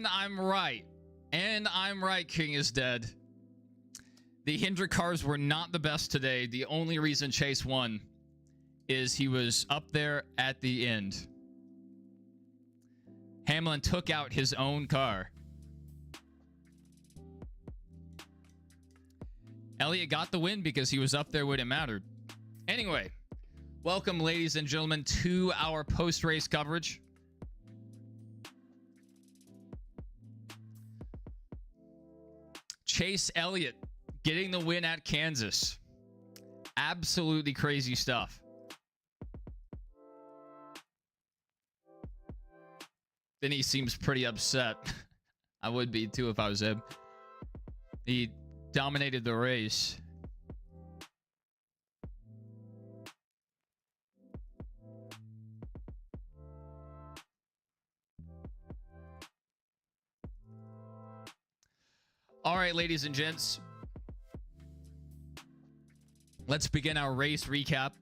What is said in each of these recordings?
And I'm right. And I'm right, King is dead. The Hendrick cars were not the best today. The only reason Chase won is he was up there at the end. Hamlin took out his own car. Elliott got the win because he was up there when it mattered. Anyway, welcome, ladies and gentlemen, to our post-race coverage. Chase Elliott getting the win at Kansas. Absolutely crazy stuff. Then he seems pretty upset. I would be too if I was him. He dominated the race. All right, ladies and gents. Let's begin our race recap.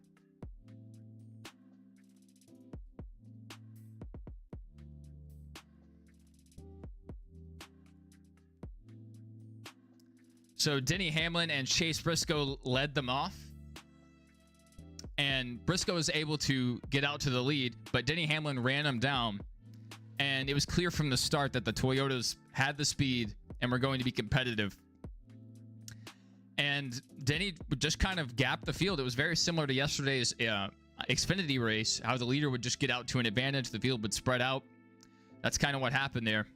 So Denny Hamlin and Chase Briscoe led them off. And Briscoe was able to get out to the lead, but Denny Hamlin ran him down. And it was clear from the start that the Toyotas had the speed and were going to be competitive. And Denny just kind of gapped the field. It was very similar to yesterday's Xfinity race, how the leader would just get out to an advantage, the field would spread out. That's kind of what happened there.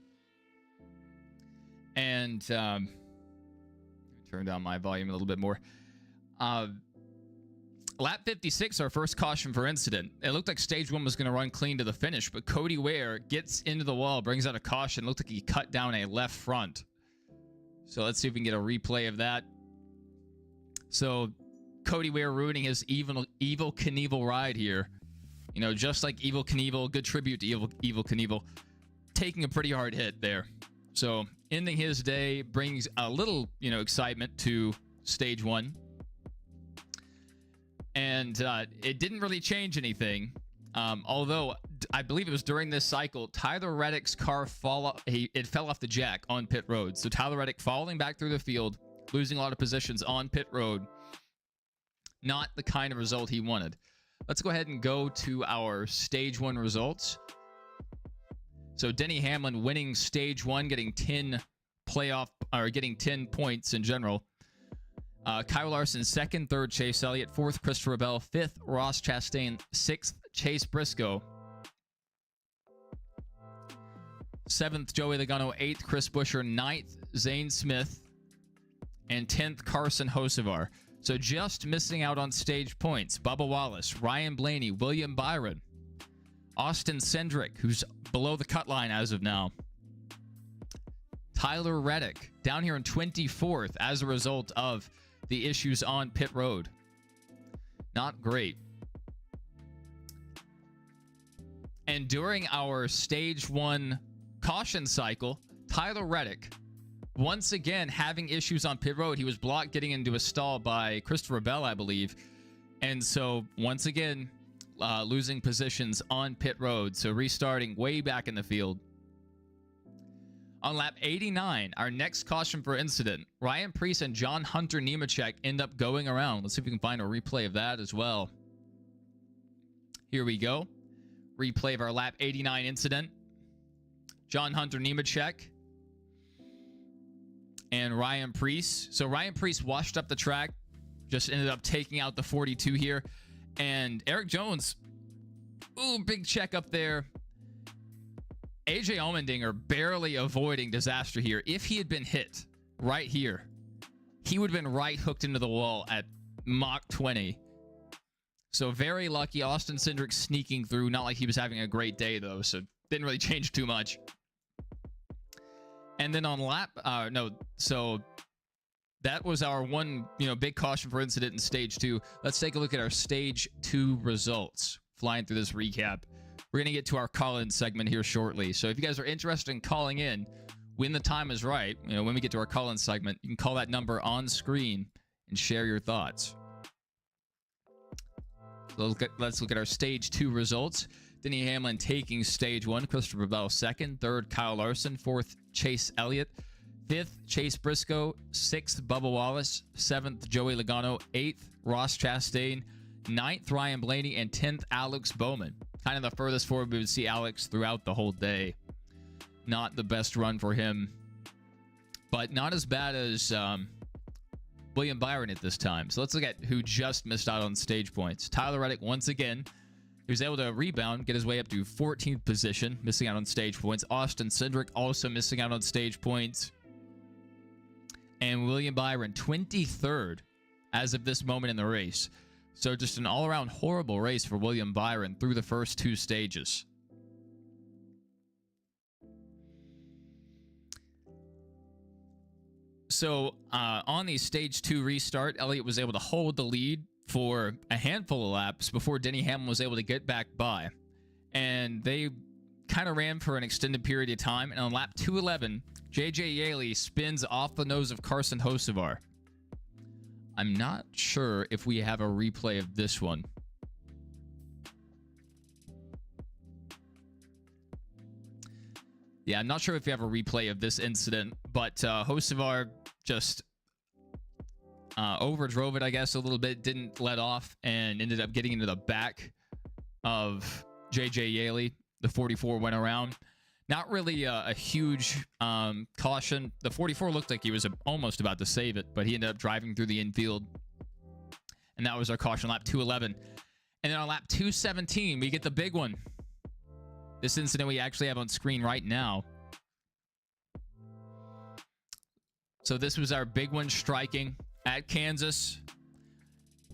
And turn down my volume a little bit more. Lap 56, our first caution for incident. It looked like stage one was going to run clean to the finish, but Cody Ware gets into the wall, brings out a caution. Looked like he cut down a left front. So let's see if we can get a replay of that. So Cody Ware ruining his Evil Knievel ride here. You know, just like Evil Knievel, good tribute to Evil Knievel, taking a pretty hard hit there. So ending his day brings a little, excitement to stage one. And it didn't really change anything. Although I believe it was during this cycle, Tyler Reddick's car fell off the jack on pit road. So Tyler Reddick falling back through the field, losing a lot of positions on pit road. Not the kind of result he wanted. Let's go ahead and go to our stage one results. So Denny Hamlin winning stage one, getting 10 points in general. Kyle Larson second, third Chase Elliott, fourth Christopher Bell, fifth Ross Chastain, sixth Chase Briscoe, seventh Joey Logano, eighth Chris Buescher, ninth Zane Smith, and 10th Carson Hocevar. So just missing out on stage points: Bubba Wallace, Ryan Blaney, William Byron, Austin Cindric, who's below the cut line as of now, Tyler Reddick down here in 24th as a result of the issues on pit road. Not great. And during our stage one caution cycle, Tyler Reddick once again having issues on pit road. He was blocked getting into a stall by Christopher Bell, I believe. And so once again, losing positions on pit road. So restarting way back in the field. On lap 89, our next caution for incident, Ryan Preece and John Hunter Nemechek end up going around. Let's see if we can find a replay of that as well. Here we go. Replay of our lap 89 incident. John Hunter Nemechek and Ryan Preece. So Ryan Preece washed up the track, just ended up taking out the 42 here. And Eric Jones, ooh, big check up there. AJ Allmendinger barely avoiding disaster here. If he had been hit right here, he would have been right hooked into the wall at Mach 20. So very lucky. Austin Cindric sneaking through. Not like he was having a great day, though, so didn't really change too much. And then on lap... so that was our one, big caution for incident in stage two. Let's take a look at our stage two results. Flying through this recap. We're going to get to our call-in segment here shortly. So if you guys are interested in calling in when the time is right, when we get to our call-in segment, you can call that number on screen and share your thoughts. So let's look at our stage two results. Denny Hamlin taking stage 1, Christopher Bell 2nd, 3rd, Kyle Larson, 4th, Chase Elliott, 5th, Chase Briscoe, 6th, Bubba Wallace, 7th, Joey Logano, 8th, Ross Chastain, 9th, Ryan Blaney, and 10th, Alex Bowman. Kind of the furthest forward we would see Alex throughout the whole day. Not the best run for him, but not as bad as William Byron at this time. So let's look at who just missed out on stage points. Tyler Reddick, once again, he was able to rebound, get his way up to 14th position, missing out on stage points. Austin Cindric also missing out on stage points. And William Byron, 23rd as of this moment in the race. So just an all-around horrible race for William Byron through the first 2 stages. So on the stage 2 restart, Elliott was able to hold the lead for a handful of laps before Denny Hamlin was able to get back by. And they kind of ran for an extended period of time. And on lap 211, JJ Yeley spins off the nose of Carson Hocevar. I'm not sure if we have a replay of this one. Yeah, I'm not sure if we have a replay of this incident, but Hocevar just overdrove it, I guess, a little bit, didn't let off, and ended up getting into the back of JJ Yeley. The 44 went around. Not really a huge caution. The 44 looked like he was almost about to save it, but he ended up driving through the infield. And that was our caution, lap 211. And then on lap 217, we get the big one. This incident we actually have on screen right now. So this was our big one striking at Kansas.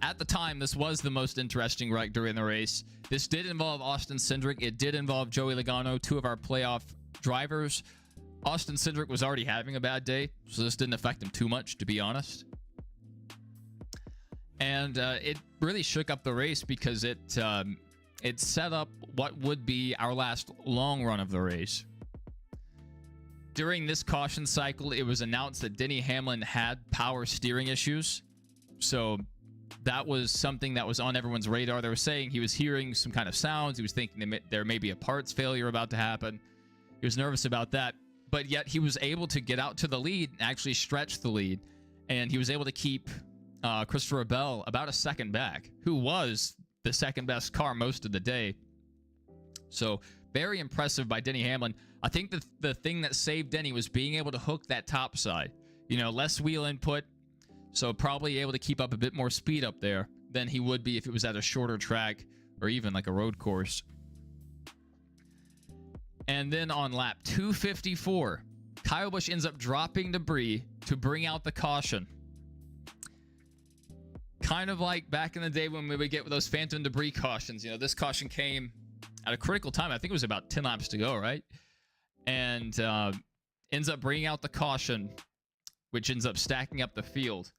At the time, this was the most interesting wreck during the race. This did involve Austin Cindric. It did involve Joey Logano, 2 of our playoff drivers. Austin Cindric was already having a bad day, so this didn't affect him too much, to be honest. And it really shook up the race because it set up what would be our last long run of the race. During this caution cycle, it was announced that Denny Hamlin had power steering issues. So that was something that was on everyone's radar. They were saying he was hearing some kind of sounds. He was thinking there may be a parts failure about to happen. He was nervous about that. But yet he was able to get out to the lead and actually stretch the lead. And he was able to keep Christopher Bell about a second back, who was the second best car most of the day. So very impressive by Denny Hamlin. I think the thing that saved Denny was being able to hook that top side. You know, less wheel input, so probably able to keep up a bit more speed up there than he would be if it was at a shorter track or even like a road course. And then on lap 254, Kyle Busch ends up dropping debris to bring out the caution. Kind of like back in the day when we would get those phantom debris cautions. You know, this caution came at a critical time. I think it was about 10 laps to go, right? And ends up bringing out the caution, which ends up stacking up the field.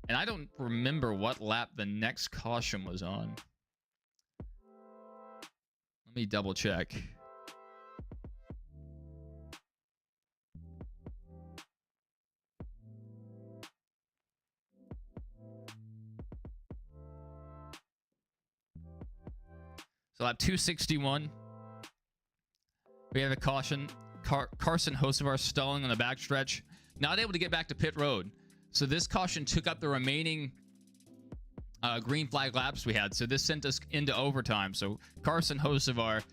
And I don't remember what lap the next caution was on. Let me double check. So lap 261, we have a caution. Carson Hocevar stalling on the backstretch, not able to get back to pit road. So this caution took up the remaining green flag laps we had. So this sent us into overtime. So Carson Hocevar,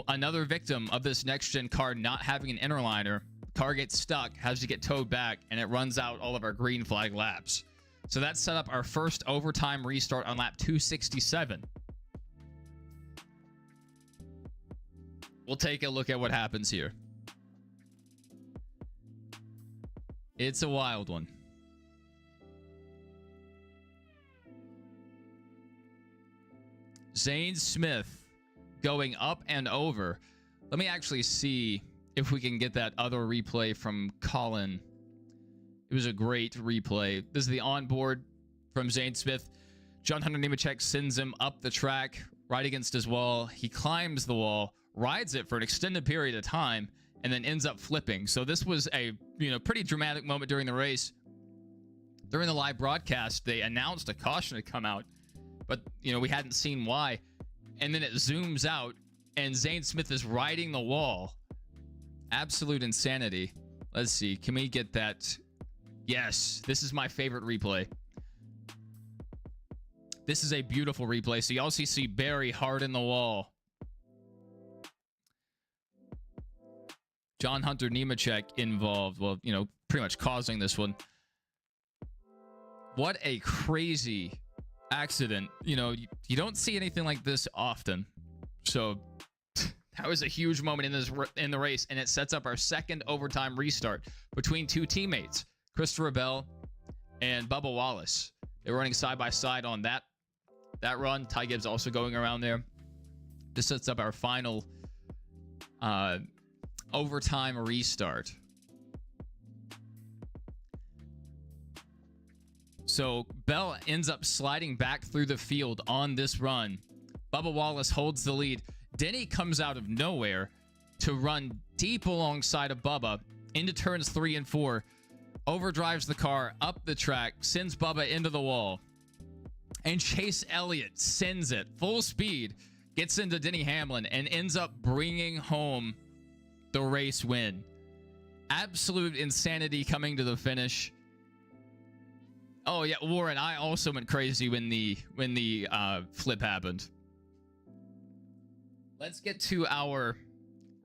another victim of this next-gen car not having an interliner. Car gets stuck, has to get towed back, and it runs out all of our green flag laps. So that set up our first overtime restart on lap 267. We'll take a look at what happens here. It's a wild one. Zane Smith going up and over. Let me actually see if we can get that other replay from Colin. It was a great replay. This is the onboard from Zane Smith. John Hunter Nemechek sends him up the track, right against his wall. He climbs the wall, rides it for an extended period of time, and then ends up flipping. So this was a pretty dramatic moment during the race. During the live broadcast, they announced a caution had come out, but we hadn't seen why. And then it zooms out, and Zane Smith is riding the wall. Absolute insanity. Let's see. Can we get that? Yes. This is my favorite replay. This is a beautiful replay. So you also see Barry hard in the wall. John Hunter Nemechek involved. Well, you know, pretty much causing this one. What a crazy accident. You know, you don't see anything like this often. So that was a huge moment in the race, and it sets up our second overtime restart between two teammates, Christopher Bell and Bubba Wallace. They were running side by side on that run. Ty Gibbs also going around there. This sets up our final overtime restart. So Bell ends up sliding back through the field on this run. Bubba Wallace holds the lead. Denny comes out of nowhere to run deep alongside of Bubba into turns 3 and 4. Overdrives the car up the track, sends Bubba into the wall. And Chase Elliott sends it full speed, gets into Denny Hamlin, and ends up bringing home the race win. Absolute insanity coming to the finish. Oh yeah, Warren, I also went crazy when the flip happened. Let's get to our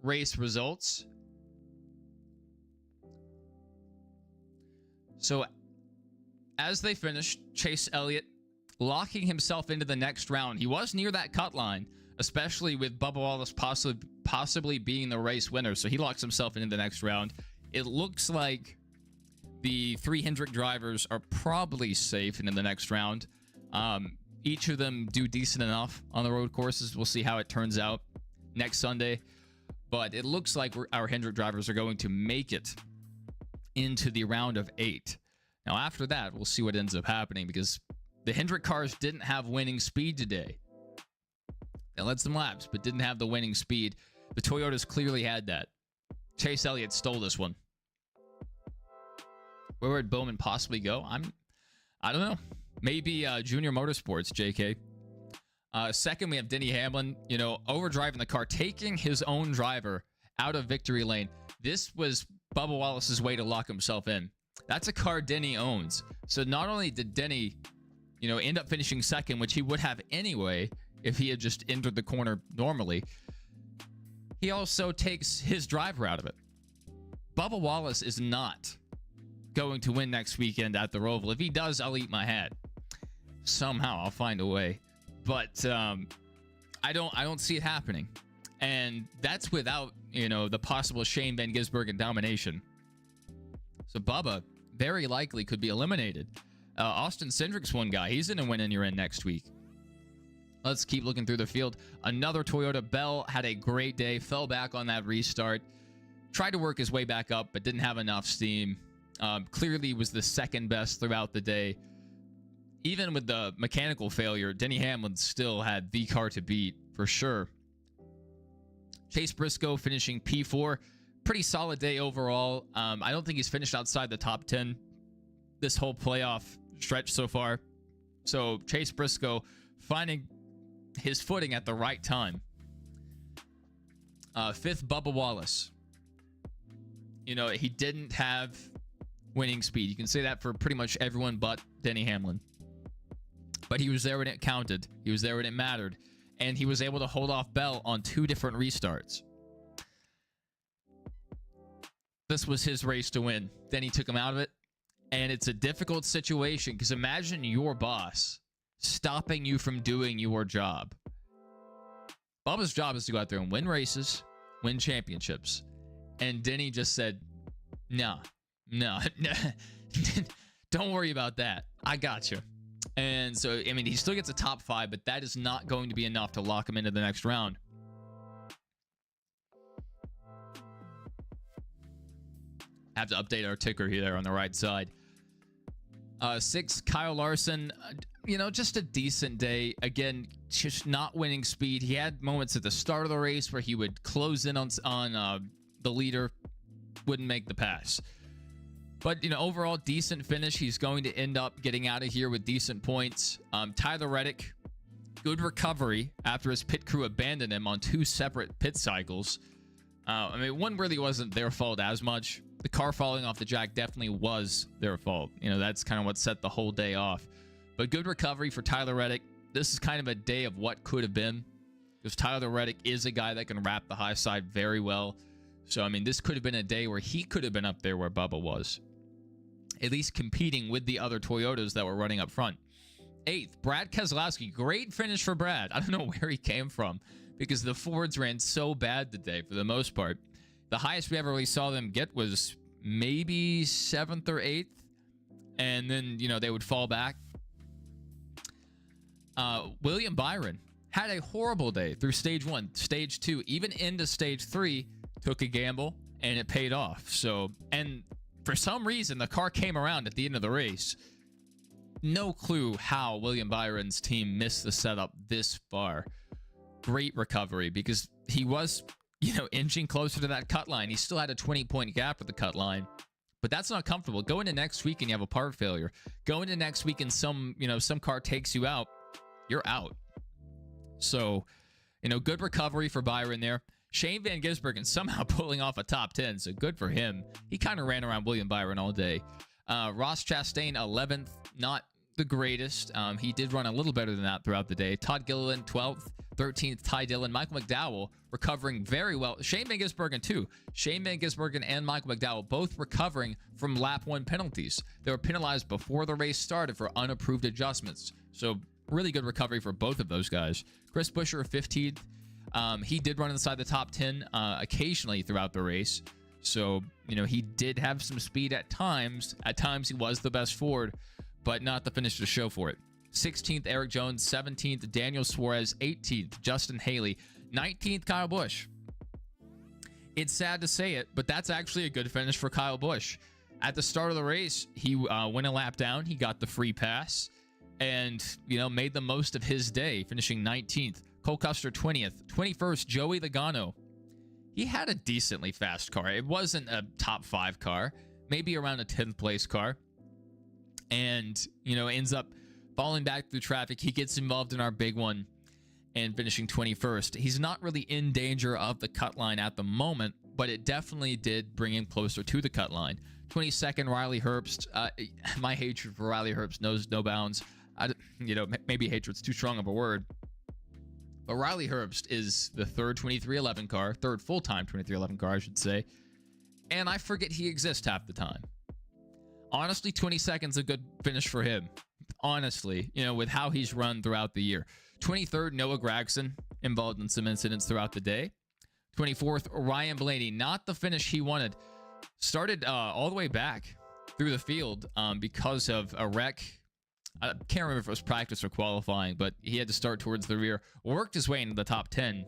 race results. So as they finished, Chase Elliott locking himself into the next round. He was near that cut line, especially with Bubba Wallace possibly being the race winner. So he locks himself into the next round. It looks like the 3 Hendrick drivers are probably safe into the next round. Each of them do decent enough on the road courses. We'll see how it turns out next Sunday. But it looks like our Hendrick drivers are going to make it into the round of 8. Now, after that, we'll see what ends up happening, because the Hendrick cars didn't have winning speed today. They led some laps, but didn't have the winning speed. The Toyotas clearly had that. Chase Elliott stole this one. Where would Bowman possibly go? I don't know. Maybe Junior Motorsports, JK. Second, we have Denny Hamlin, you know, overdriving the car, taking his own driver out of victory lane. This was Bubba Wallace's way to lock himself in. That's a car Denny owns. So not only did Denny, you know, end up finishing second, which he would have anyway if he had just entered the corner normally, he also takes his driver out of it. Bubba Wallace is not going to win next weekend at the Roval. If he does, I'll eat my hat. Somehow I'll find a way. But I don't see it happening. And that's without, you know, the possible Shane Van Gisbergen domination. So Bubba very likely could be eliminated. Austin Cindric's one guy. He's going to win and you're in next week. Let's keep looking through the field. Another Toyota. Bell had a great day. Fell back on that restart. Tried to work his way back up, but didn't have enough steam. Clearly was the second best throughout the day. Even with the mechanical failure, Denny Hamlin still had the car to beat for sure. Chase Briscoe finishing P4. Pretty solid day overall. I don't think he's finished outside the top 10 this whole playoff stretch so far. So Chase Briscoe finding his footing at the right time. Fifth, Bubba Wallace. You know, he didn't have winning speed. You can say that for pretty much everyone but Denny Hamlin. But he was there when it counted. He was there when it mattered. And he was able to hold off Bell on 2 different restarts. This was his race to win. Then he took him out of it. And it's a difficult situation, because imagine your boss stopping you from doing your job. Bubba's job is to go out there and win races, win championships. And Denny just said, no, don't worry about that. I got you. And so, I mean, he still gets a top 5, but that is not going to be enough to lock him into the next round. Have to update our ticker here there on the right side. 6, Kyle Larson. You know, just a decent day. Again, just not winning speed. He had moments at the start of the race where he would close in on the leader, wouldn't make the pass. But, you know, overall, decent finish. He's going to end up getting out of here with decent points. Tyler Reddick, Good recovery after his pit crew abandoned him on 2 separate pit cycles. I mean, one really wasn't their fault as much. The car falling off the jack definitely was their fault. You know, that's kind of what set the whole day off. But good recovery for Tyler Reddick. This is kind of a day of what could have been, because Tyler Reddick is a guy that can wrap the high side very well. So, I mean, this could have been a day where he could have been up there where Bubba was, at least competing with the other Toyotas that were running up front. 8th, Brad Keselowski. Great finish for Brad. I don't know where he came from, because the Fords ran so bad today for the most part. The highest we ever really saw them get was maybe 7th or 8th. And then, you know, they would fall back. William Byron had a horrible day through stage 1, stage 2, even into stage 3, took a gamble, and it paid off. So, and for some reason, the car came around at the end of the race. No clue how William Byron's team missed the setup this far. Great recovery, because he was, you know, inching closer to that cut line. He still had a 20-point gap at the cut line, but that's not comfortable. Go into next week and you have a part failure. Go into next week and some car takes you out, you're out. So, you know, good recovery for Byron there. Shane Van Gisbergen somehow pulling off a top 10, so good for him. He kind of ran around William Byron all day. Ross Chastain, 11th, not the greatest. He did run a little better than that throughout the day. Todd Gilliland, 12th. 13th, Ty Dillon. Michael McDowell recovering very well. Shane Van Gisbergen, too. Shane Van Gisbergen and Michael McDowell both recovering from lap 1 penalties. They were penalized before the race started for unapproved adjustments. So, really good recovery for both of those guys. Chris Buescher, 15th. He did run inside the top 10 occasionally throughout the race. So, you know, he did have some speed at times. At times, he was the best Ford, but not the finish to show for it. 16th, Eric Jones. 17th, Daniel Suarez. 18th, Justin Haley. 19th, Kyle Busch. It's sad to say it, but that's actually a good finish for Kyle Busch. At the start of the race, he went a lap down. He got the free pass and, you know, made the most of his day, finishing 19th. Cole Custer, 20th. 21st, Joey Logano. He had a decently fast car. It wasn't a top 5 car, maybe around a 10th place car. And, you know, ends up falling back through traffic. He gets involved in our big one and finishing 21st. He's not really in danger of the cut line at the moment, but it definitely did bring him closer to the cut line. 22nd, Riley Herbst. My hatred for Riley Herbst knows no bounds. You know, maybe hatred's too strong of a word. But Riley Herbst is the third 2311 car, third full-time 2311 car, I should say. And I forget he exists half the time. Honestly, 22nd's a good finish for him. Honestly, you know, with how he's run throughout the year. 23rd, Noah Gragson, involved in some incidents throughout the day. 24th, Ryan Blaney, not the finish he wanted. Started all the way back through the field because of a wreck. I can't remember if it was practice or qualifying, but he had to start towards the rear. Worked his way into the top 10.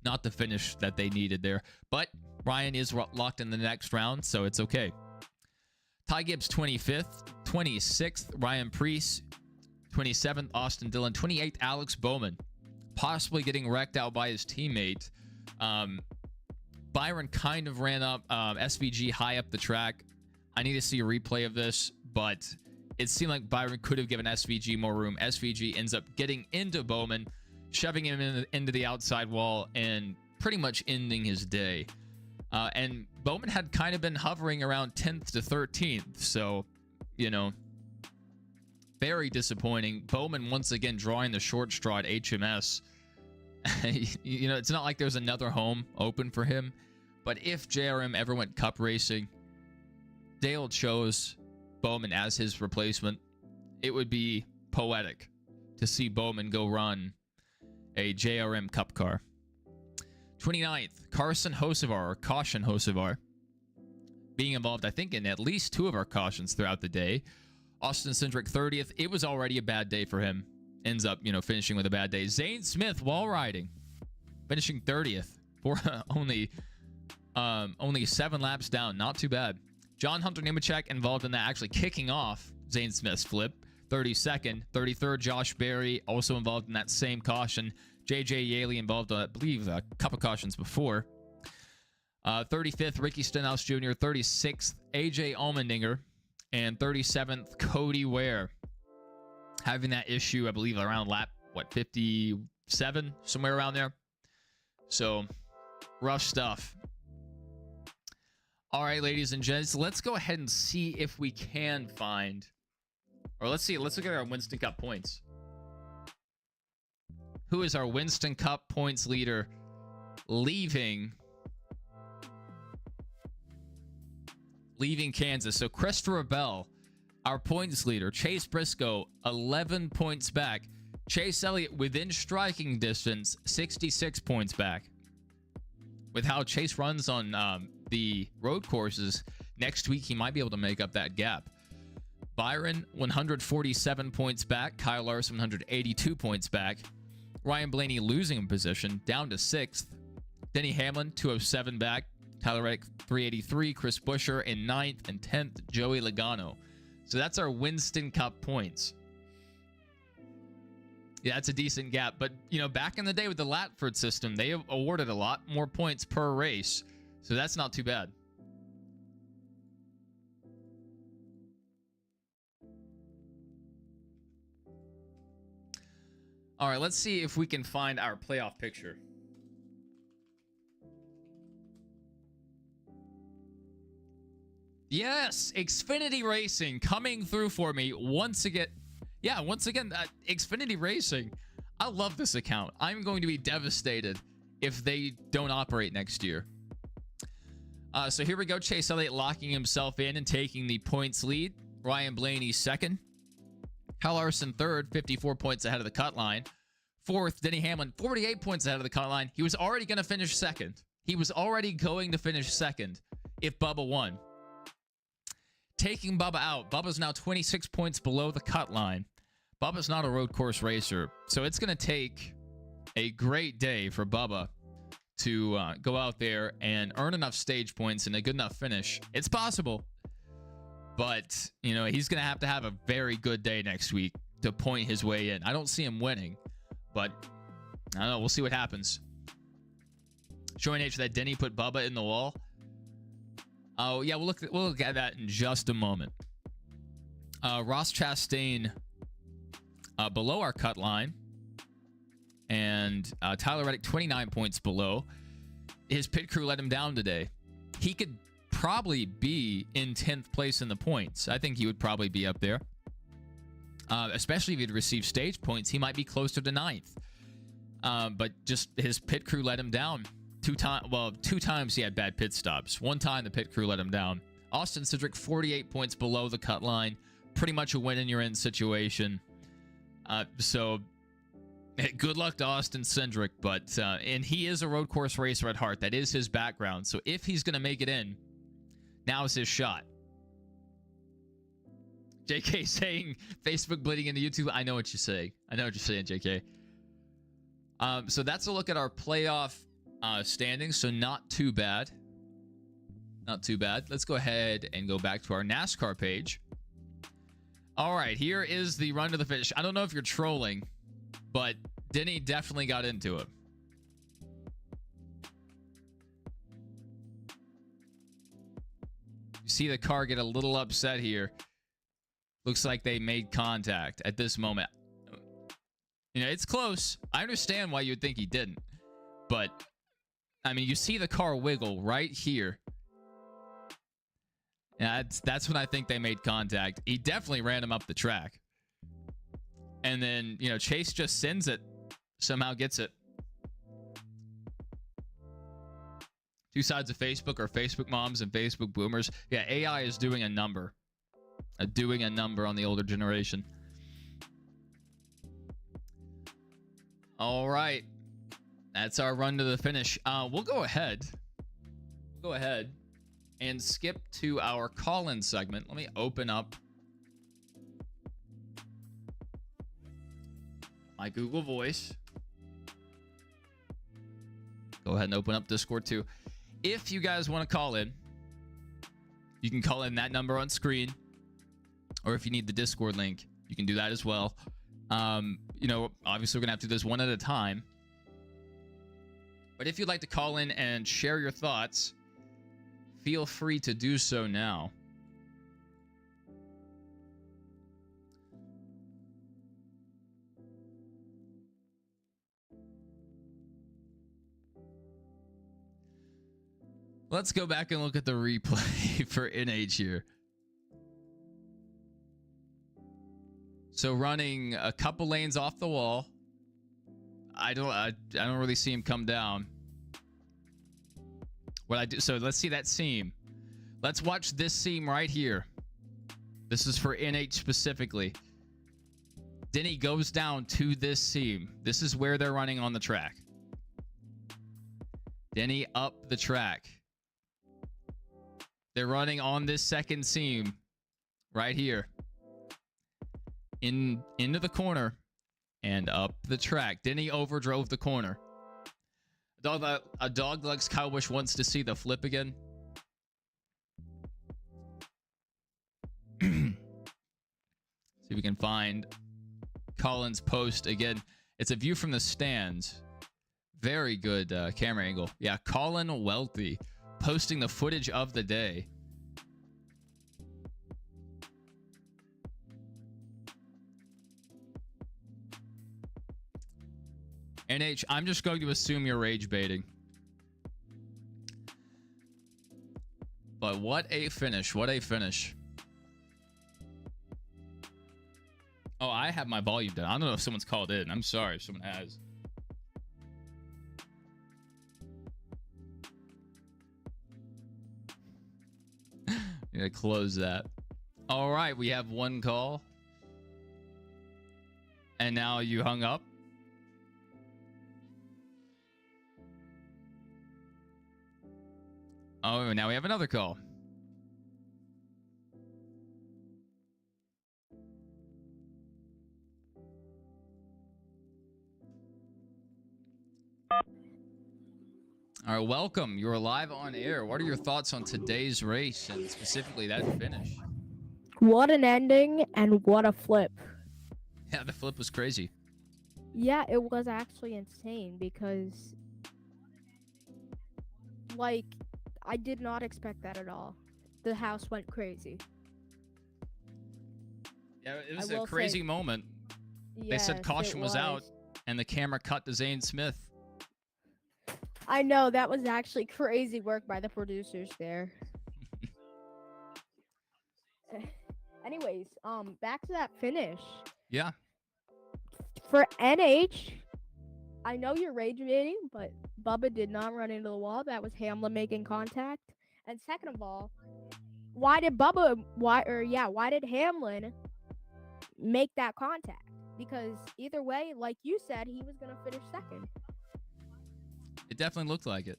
Not the finish that they needed there. But Ryan is locked in the next round, so it's okay. Ty Gibbs, 25th. 26th, Ryan Preece. 27th, Austin Dillon. 28th, Alex Bowman. Possibly getting wrecked out by his teammate. Byron kind of ran up SVG high up the track. I need to see a replay of this, but it seemed like Byron could have given SVG more room. SVG ends up getting into Bowman, shoving him into the outside wall, and pretty much ending his day. And Bowman had kind of been hovering around 10th to 13th, so, you know, very disappointing. Bowman once again drawing the short straw at HMS. You know, it's not like there's another home open for him, but if JRM ever went cup racing, Dale chose Bowman as his replacement. It would be poetic to see Bowman go run a JRM Cup car. 29th, Carson Hocevar, or Caution Hocevar, being involved, I think, in at least 2 of our cautions throughout the day. Austin Cindric, 30th. It was already a bad day for him. Ends up, you know, finishing with a bad day. Zane Smith, wall riding, finishing 30th for only 7 laps down. Not too bad. John Hunter Nemechek involved in that, actually kicking off Zane Smith's flip. 32nd. 33rd, Josh Berry, also involved in that same caution. JJ Yaley involved, I believe, a couple cautions before. 35th, Ricky Stenhouse Jr. 36th, AJ Allmendinger. And 37th, Cody Ware. Having that issue, I believe, around lap what, 57, somewhere around there. So rough stuff. All right, ladies and gents, let's go ahead and see if we can find, or let's look at our Winston Cup points. Who is our Winston Cup points leader leaving Kansas? So Christopher Bell, our points leader. Chase Briscoe, 11 points back. Chase Elliott, within striking distance, 66 points back. With how Chase runs on the road courses, next week he might be able to make up that gap. Byron, 147 points back. Kyle Larson, 182 points back. Ryan Blaney losing a position, down to 6th. Denny Hamlin, 207 back. Tyler Reddick, 383. Chris Buescher in 9th, and 10th, Joey Logano. So that's our Winston Cup points. Yeah, that's a decent gap. But, you know, back in the day with the Latford system, they awarded a lot more points per race. So that's not too bad. All right, let's see if we can find our playoff picture. Yes, Xfinity Racing coming through for me once again. Yeah, once again, Xfinity Racing. I love this account. I'm going to be devastated if they don't operate next year. So here we go. Chase Elliott locking himself in and taking the points lead. Ryan Blaney second. Kyle Larson third, 54 points ahead of the cut line. Fourth, Denny Hamlin, 48 points ahead of the cut line. He was already going to finish second. He was already going to finish second if Bubba won. Taking Bubba out. Bubba's now 26 points below the cut line. Bubba's not a road course racer, so it's going to take a great day for Bubba to go out there and earn enough stage points and a good enough finish. It's possible, but you know he's going to have a very good day next week to point his way in. I don't see him winning, but I don't know. We'll see what happens. Showing H that Denny put Bubba in the wall. Oh yeah, we'll look at that in just a moment. Ross Chastain below our cut line, and Tyler Reddick 29 points below. His pit crew let him down today. He could probably be in 10th place in the points. I think he would probably be up there. Especially if he'd received stage points, he might be closer to 9th. But just his pit crew let him down. Two times he had bad pit stops. One time the pit crew let him down. Austin Cindric 48 points below the cut line. Pretty much a win in your end situation. So good luck to Austin Cindric, but and he is a road course racer at heart. That is his background. So if he's going to make it in, now is his shot. JK saying Facebook bleeding into YouTube. I know what you're saying. I know what you're saying, JK. So that's a look at our playoff standings. So not too bad. Not too bad. Let's go ahead and go back to our NASCAR page. All right, here is the run to the finish. I don't know if you're trolling, but Denny definitely got into it. You see the car get a little upset here. Looks like they made contact at this moment. You know, it's close. I understand why you'd think he didn't. But, I mean, you see the car wiggle right here. Yeah, that's when I think they made contact. He definitely ran him up the track. And then, you know, Chase just sends it. Somehow gets it. Two sides of Facebook are Facebook moms and Facebook boomers. Yeah, AI is doing a number. Doing a number on the older generation. All right. That's our run to the finish. We'll go ahead. And skip to our call-in segment. Let me open up my Google Voice. Go ahead and open up Discord too. If you guys want to call in, you can call in that number on screen. Or if you need the Discord link, you can do that as well. You know, obviously we're gonna have to do this one at a time. But if you'd like to call in and share your thoughts, feel free to do so now. Let's go back and look at the replay for NH here. So running a couple lanes off the wall. I don't really see him come down. What I do, so let's see that seam. Let's watch this seam right here. This is for NH specifically. Denny goes down to this seam. This is where they're running on the track. Denny up the track. They're running on this second seam right here. Into the corner and up the track. Denny overdrove the corner. A dog likes Kyle Busch wants to see the flip again. See if we can find Colin's post again. It's a view from the stands. Very good camera angle. Yeah, Colin Welty posting the footage of the day. NH, I'm just going to assume you're rage baiting. But what a finish. What a finish. Oh, I have my volume down. I don't know if someone's called in. I'm sorry if someone has. Gonna close that. All right, we have one call. And now you hung up. Oh, now we have another call. All right, welcome. You're live on air. What are your thoughts on today's race and specifically that finish? What an ending and what a flip. Yeah, the flip was crazy. Yeah, it was actually insane because, like, I did not expect that at all. The house went crazy. Yeah, it was a crazy moment. Yes, they said caution was out, and the camera cut to Zane Smith. I know, that was actually crazy work by the producers there. Anyways, back to that finish. Yeah. For NH, I know you're rage baiting, but Bubba did not run into the wall. That was Hamlin making contact. And second of all, why did Hamlin make that contact? Because either way, like you said, he was going to finish second. It definitely looked like it.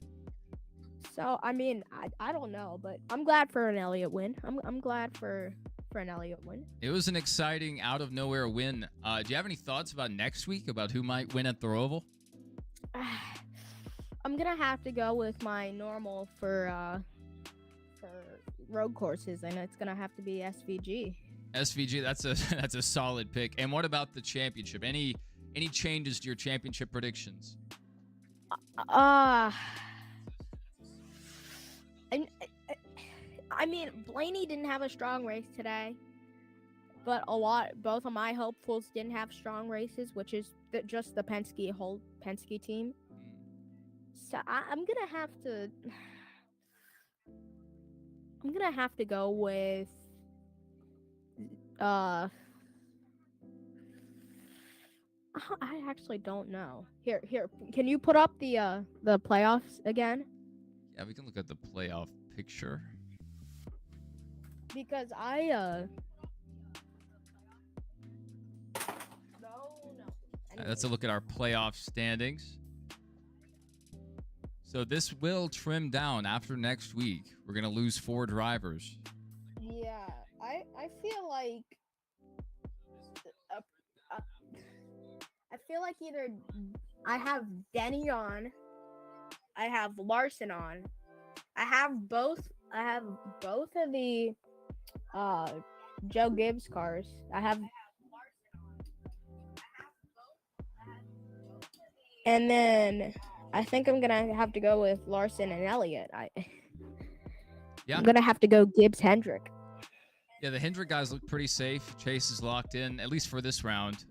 So, I mean, I don't know, but I'm glad for an Elliott win. I'm glad for an Elliott win. It was an exciting out-of-nowhere win. Do you have any thoughts about next week, about who might win at the Roval? I'm going to have to go with my normal for road courses, and it's going to have to be SVG. SVG, that's a solid pick. And what about the championship? Any changes to your championship predictions? I mean, Blaney didn't have a strong race today, but both of my hopefuls didn't have strong races, which is just the Penske team. So I'm gonna have to go with I actually don't know. Here. Can you put up the playoffs again? Yeah, we can look at the playoff picture. Because I Let's look at our playoff standings. So this will trim down after next week. We're gonna lose 4 drivers. Yeah, I feel like either I have Denny on, I have Larson on, I have both of the Joe Gibbs cars. And then I think I'm gonna have to go with Larson and Elliott. I'm gonna have to go Gibbs Hendrick. Yeah, the Hendrick guys look pretty safe. Chase is locked in, at least for this round.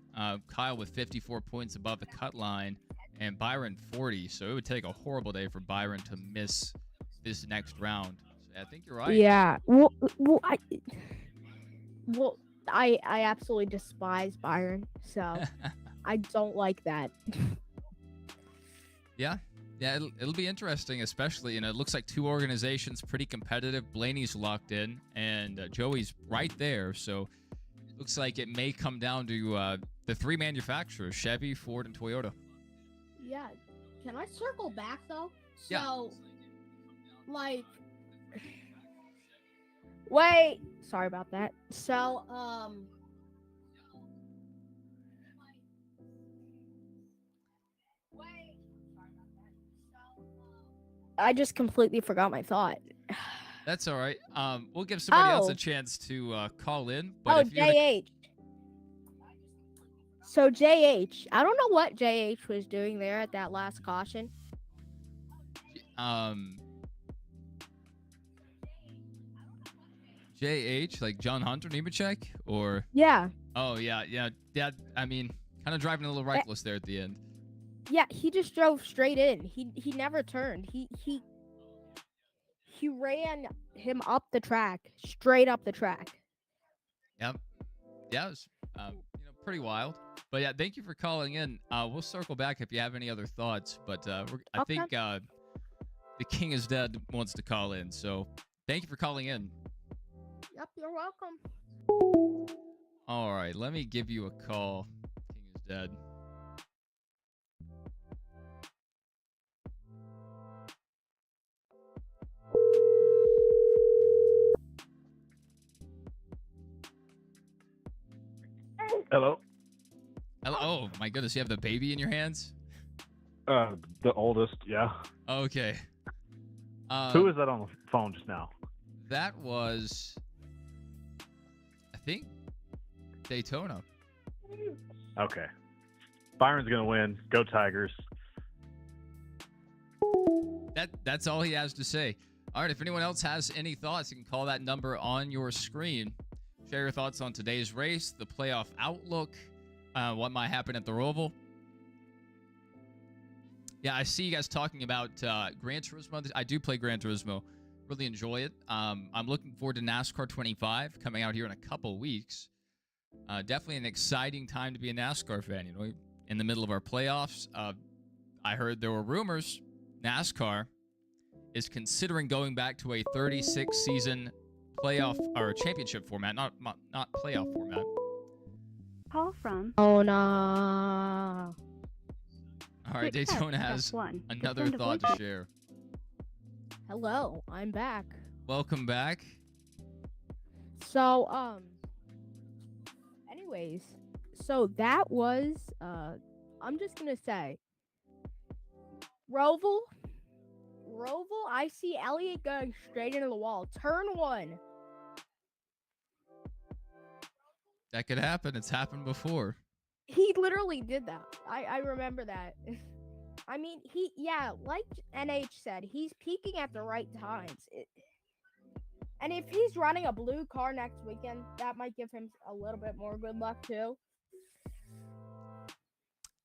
Kyle with 54 points above the cut line, and Byron 40. So it would take a horrible day for Byron to miss this next round. So I think you're right. Yeah. Well, I absolutely despise Byron, so I don't like that. Yeah. Yeah, it'll be interesting, especially, it looks like two organizations pretty competitive. Blaney's locked in, and Joey's right there. So it looks like it may come down to the three manufacturers, Chevy, Ford, and Toyota. Yeah. Can I circle back though? Yeah. So, like, wait. Sorry about that. So, I just completely forgot my thought. That's all right. We'll give somebody else a Oh. chance to call in. But Oh, if you're the, JH. So JH, I don't know what JH was doing there at that last caution. JH, like John Hunter Nemechek, or Yeah. oh yeah. I mean, kind of driving a little reckless there at the end. Yeah, he just drove straight in. He never turned. He ran him up the track, straight up the track. Yep. Yeah, it was pretty wild. But yeah, thank you for calling in. We'll circle back if you have any other thoughts. But I think the King is Dead wants to call in. So thank you for calling in. Yep, you're welcome. All right, let me give you a call. King is Dead. Hello. Hello. Oh my goodness, you have the baby in your hands? The oldest, yeah. Okay. Who is that on the phone just now? That was, I think, Daytona. Okay. Byron's gonna win. Go Tigers. That's all he has to say. All right, if anyone else has any thoughts, you can call that number on your screen. Share your thoughts on today's race, the playoff outlook, what might happen at the Roval. Yeah, I see you guys talking about Gran Turismo. I do play Gran Turismo. Really enjoy it. I'm looking forward to NASCAR 25 coming out here in a couple weeks. Definitely an exciting time to be a NASCAR fan. In the middle of our playoffs. I heard there were rumors NASCAR is considering going back to a 36-season playoff or championship format, not playoff format. Call from. Oh no. All right, Daytona has another thought to share. Hello, I'm back. Welcome back. So, anyways, so that was, I'm just gonna say, Roval, I see Elliott going straight into the wall. Turn one. That could happen. It's happened before. He literally did that. I remember that. I mean, like NH said, he's peaking at the right times. And if he's running a blue car next weekend, that might give him a little bit more good luck too.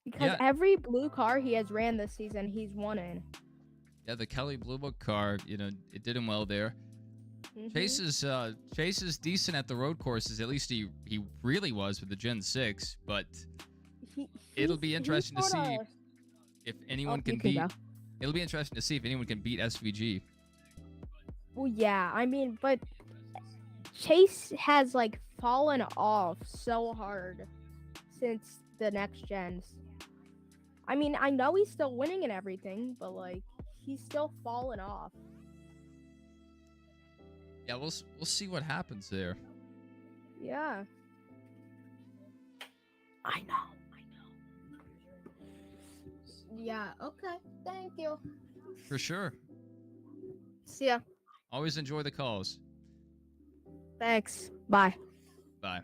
Because every blue car he has ran this season, he's won in. Yeah, the Kelly Blue Book car, it did him well there. Mm-hmm. Chase is decent at the road courses. At least he really was with the Gen 6. But it'll be interesting to see if anyone can beat. It'll be interesting to see if anyone can beat SVG. Well, yeah, I mean, but Chase has fallen off so hard since the next gens. I mean, I know he's still winning and everything, but he's still fallen off. Yeah, we'll see what happens there. Yeah. I know. Yeah, okay. Thank you. For sure. See ya. Always enjoy the calls. Thanks. Bye. Bye.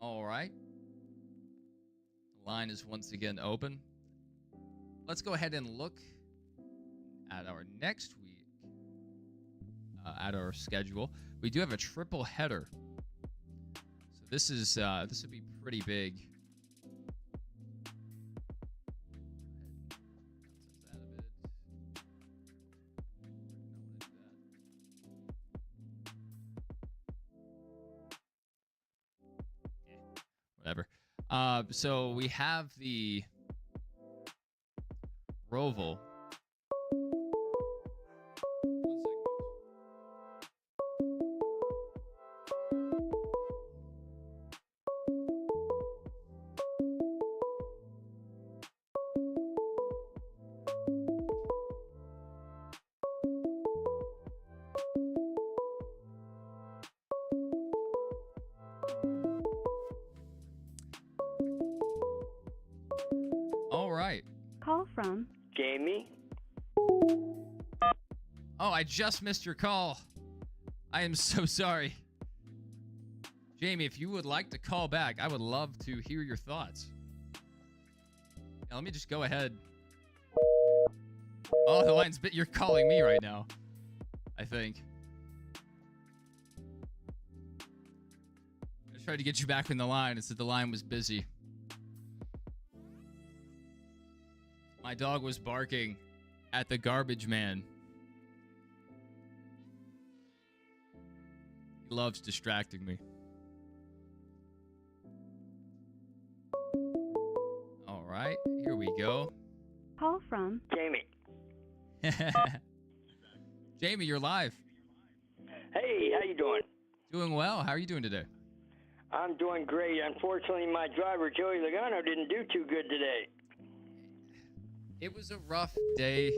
All right. The line is once again open. Let's go ahead and look at our next week, at our schedule. We do have a triple header. So this would be pretty big. So we have the Roval. All right. Call from Jamie. Oh, I just missed your call. I am so sorry. Jamie, if you would like to call back, I would love to hear your thoughts. Now, let me just go ahead. Oh, the line's bit. You're calling me right now, I think. I tried to get you back in the line. It said the line was busy. My dog was barking at the garbage man. He loves distracting me. All right, here we go. Call from Jamie. Jamie, you're live. Hey, how you doing? Doing well. How are you doing today? I'm doing great. Unfortunately, my driver, Joey Logano, didn't do too good today. It was a rough day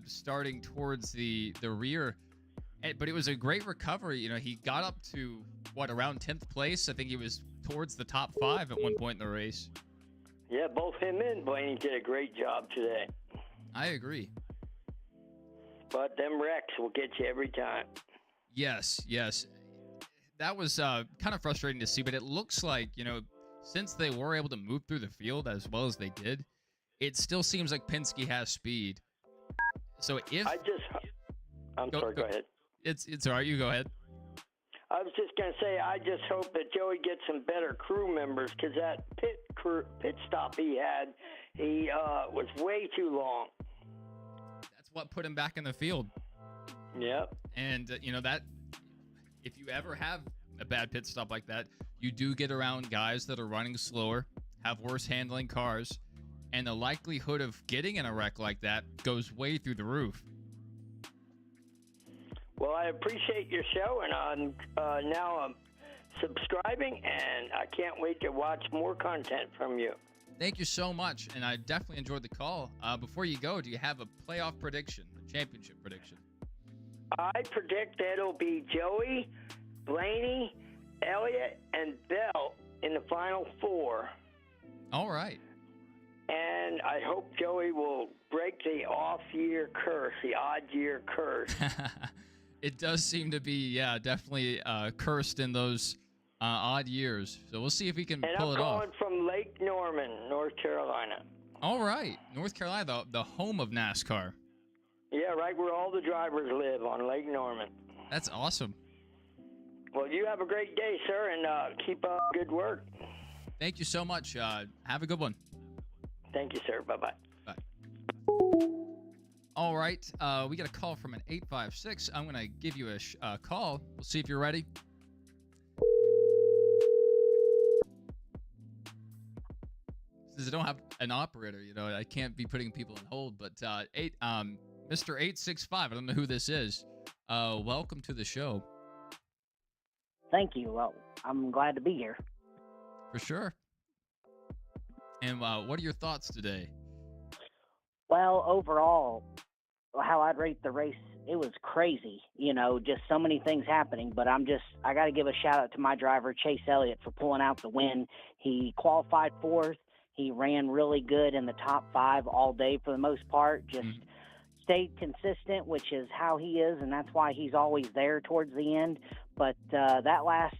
starting towards the rear, but it was a great recovery. You know, he got up to, around 10th place? I think he was towards the top 5 at one point in the race. Yeah, both him and Blaney did a great job today. I agree. But them wrecks will get you every time. Yes. That was kind of frustrating to see, but it looks like, since they were able to move through the field as well as they did, it still seems like Penske has speed. So if... Go ahead. It's all right. You go ahead. I was just going to say, I just hope that Joey gets some better crew members, because that pit stop he had, he was way too long. That's what put him back in the field. Yep. And, that if you ever have a bad pit stop like that, you do get around guys that are running slower, have worse handling cars, and the likelihood of getting in a wreck like that goes way through the roof. Well, I appreciate your show, and I'm now subscribing, and I can't wait to watch more content from you. Thank you so much, and I definitely enjoyed the call. Before you go, do you have a playoff prediction, a championship prediction? I predict that it'll be Joey, Blaney, Elliott, and Bell in the final 4. All right. And I hope Joey will break the off-year curse, the odd-year curse. It does seem to be, definitely cursed in those odd years. So we'll see if we can pull it off. And I'm calling from Lake Norman, North Carolina. All right. North Carolina, the home of NASCAR. Yeah, right where all the drivers live, on Lake Norman. That's awesome. Well, you have a great day, sir, and keep up good work. Thank you so much. Have a good one. Thank you, sir. Bye-bye. Bye. All right. We got a call from an 856. I'm going to give you a call. We'll see if you're ready. Since I don't have an operator, I can't be putting people on hold. But Mr. 865, I don't know who this is. Welcome to the show. Thank you. Well, I'm glad to be here. For sure. And what are your thoughts today? Well, overall, how I'd rate the race, it was crazy. Just so many things happening. But I got to give a shout out to my driver, Chase Elliott, for pulling out the win. He qualified 4th. He ran really good in the top 5 all day for the most part. Just stayed consistent, which is how he is, and that's why he's always there towards the end. But that last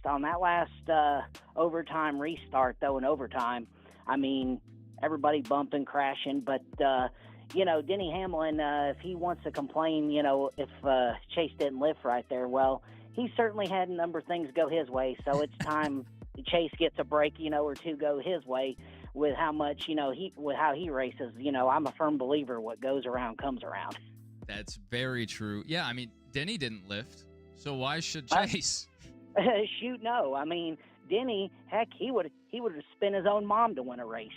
overtime restart, though, in overtime, I mean, everybody bumping, crashing. But, Denny Hamlin, if he wants to complain, if Chase didn't lift right there, well, he certainly had a number of things go his way. So it's time Chase gets a break, or 2 go his way with how much, with how he races. I'm a firm believer what goes around comes around. That's very true. Yeah, I mean, Denny didn't lift, so why should Chase? Shoot, no. I mean, Denny, heck, he would he would have spent his own mom to win a race.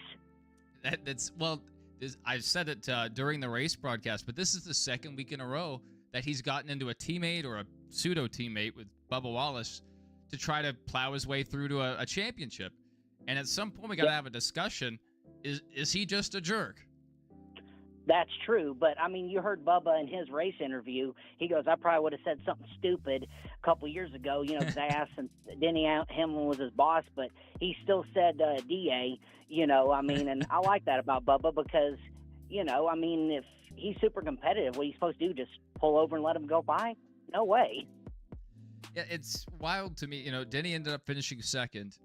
I said it during the race broadcast, but this is the second week in a row that he's gotten into a teammate or a pseudo teammate with Bubba Wallace to try to plow his way through to a championship. And at some point, we got to have a discussion. Is he just a jerk? That's true, but I mean, you heard Bubba in his race interview. He goes, "I probably would have said something stupid a couple years ago, because I asked him. Denny Hamlin was his boss, but he still said DA. I mean, and I like that about Bubba because, I mean, if he's super competitive, what are you supposed to do? Just pull over and let him go by? No way." Yeah, it's wild to me. Denny ended up finishing second.